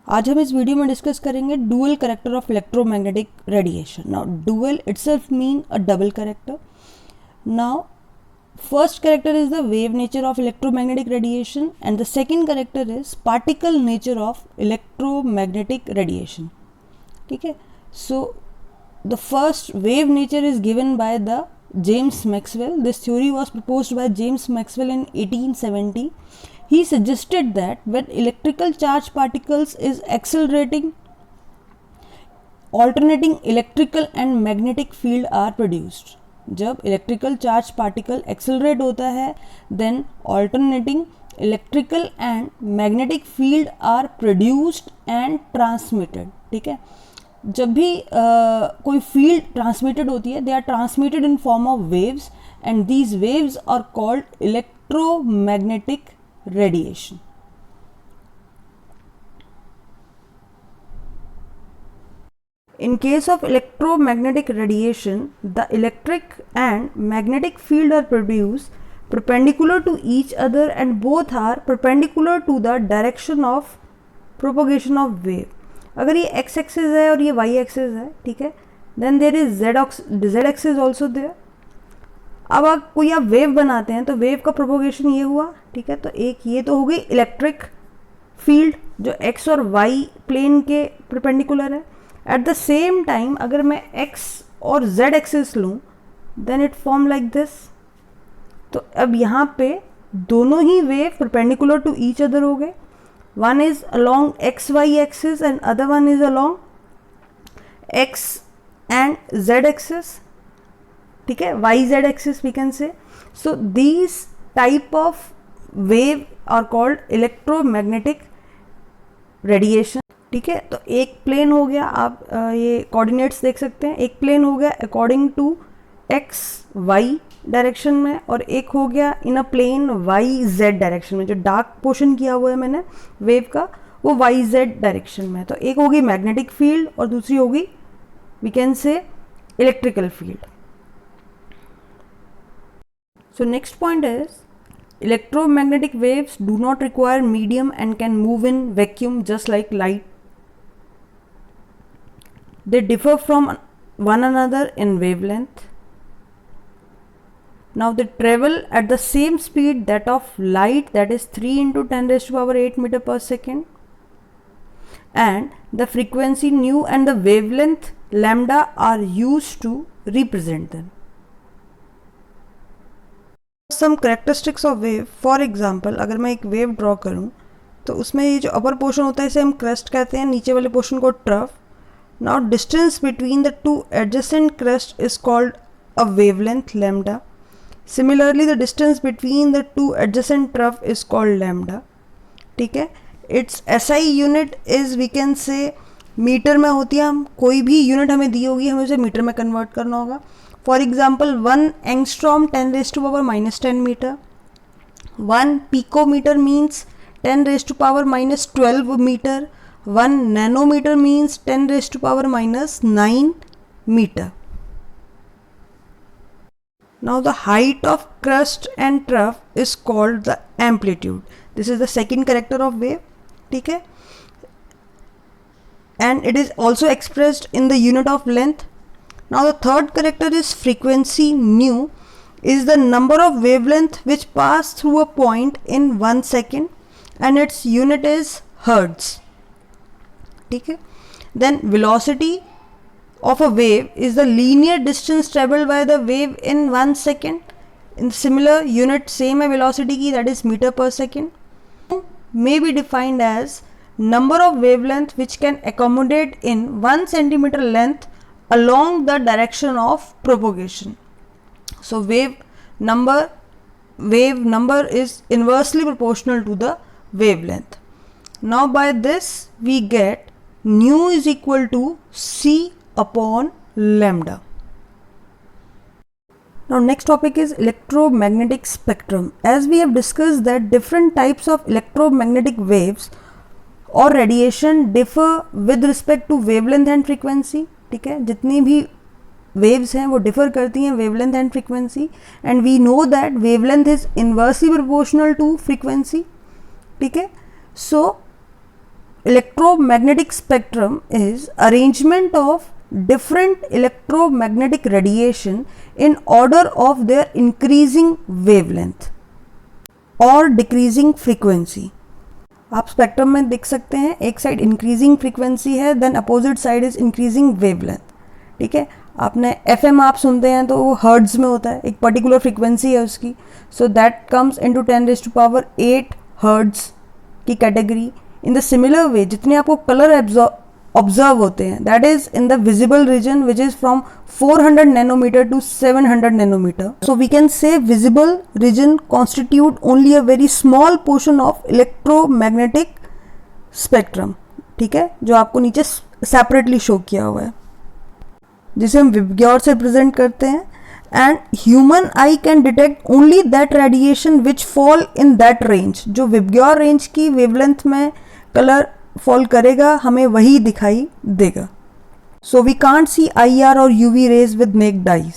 आज हम इस वीडियो में डिस्कस करेंगे dual character of electromagnetic radiation. Now dual itself mean a double character. Now first character is the wave nature of electromagnetic radiation and the second character is particle nature of electromagnetic radiation. ठीक है. So the first wave nature is given by the James Maxwell. This theory was proposed by James Maxwell in 1870. He suggested that when electrical charge particles is accelerating, alternating electrical and magnetic field are produced. जब electrical charge particle accelerate होता है, then alternating electrical and magnetic field are produced and transmitted. ठीक है. जब भी कोई field transmitted होती है, they are transmitted in form of waves and these waves are called electromagnetic radiation. In case of electromagnetic radiation, the electric and magnetic field are produced perpendicular to each other and both are perpendicular to the direction of propagation of wave. अगर ये x axis है और ये y axis है, ठीक है, then there is z axis also there. अब आप कोई आप वेव बनाते हैं तो वेव का प्रोपोगेशन ये हुआ, ठीक है, तो एक ये तो हो गई इलेक्ट्रिक फील्ड जो x और y प्लेन के परपेंडिकुलर है. एट द सेम टाइम अगर मैं x और z एक्सिस लूँ then it form like this. तो अब यहाँ पे दोनों ही wave perpendicular to each other हो गए. One is along X Y axis and other one is along x and z axis. ठीक है, Y Z axis we can say. So these type of wave are called electromagnetic radiation. ठीक है, तो एक plane हो गया, आप ये कोऑर्डिनेट्स देख सकते हैं. एक प्लेन हो गया according to x y direction में और एक हो गया in a plane y z direction में. जो डार्क पोर्शन किया हुआ है मैंने वेव का वो वाई जेड डायरेक्शन में. तो एक होगी मैग्नेटिक फील्ड और दूसरी होगी we can say electrical field. So next point is electromagnetic waves do not require medium and can move in vacuum just like light. They differ from one another in wavelength. Now they travel at the same speed that of light, that is 3 into 10 raised to power 8 meter per second. And the frequency nu and the wavelength lambda are used to represent them. Some characteristics of wave. For example, अगर मैं एक wave draw करूँ तो उसमें ये जो upper portion होता है इसे हम क्रेस्ट कहते हैं, नीचे वाले पोर्शन को trough. Now distance between the two adjacent crest is called a wavelength lambda. Similarly the distance between the two adjacent trough is called lambda. ठीक है, its SI unit is we can say metre में होती है. हम कोई भी unit हमें दी होगी हमें उसे मीटर में कन्वर्ट करना होगा. For example, 1 angstrom 10 raised to power minus 10 meter. 1 picometer means 10 raised to power minus 12 meter. 1 nanometer means 10 raised to power minus 9 meter. Now the height of crust and trough is called the amplitude. This is the second character of wave. ठीक है, and it is also expressed in the unit of length. Now the third character is frequency nu is the number of wavelength which pass through a point in 1 second and its unit is hertz. ठीक है, then velocity of a wave is the linear distance traveled by the wave in 1 second. In similar unit same है velocity की, that is meter per second. May be defined as number of wavelength which can accommodate in 1 centimeter length along the direction of propagation. So wave number is inversely proportional to the wavelength. Now by this we get nu is equal to c upon lambda. Now next topic is electromagnetic spectrum. As we have discussed that different types of electromagnetic waves or radiation differ with respect to wavelength and frequency. ठीक है, जितनी भी waves हैं वो differ करती हैं wavelength and frequency and we know that wavelength is inversely proportional to frequency. ठीक है, so electromagnetic spectrum is arrangement of different electromagnetic radiation in order of their increasing wavelength or decreasing frequency. आप spectrum में देख सकते हैं, एक side increasing frequency है, then opposite side is increasing wavelength. ठीक है, आपने FM आप सुनते हैं तो वो हर्ट्ज में होता है, एक पर्टिकुलर फ्रीक्वेंसी है उसकी, so that comes into 10⁸8 hertz की category. In the similar way जितने आपको कलर ऑब्जर्व होते हैं, that is in the visible region which is from 400 nanometre to 700 nanometre. So we can say visible region constitute only a very small portion of electromagnetic spectrum. ठीक है, जो आपको नीचे separately show किया हुआ है, जिसे हम विबग्योर से रिप्रेजेंट करते हैं. And human eye can detect only that radiation which fall in that range. जो विबग्योर रेंज की वेवलेंथ में कलर फॉल करेगा, हमें वही दिखाई देगा. So we can't see IR और UV rays with naked eyes.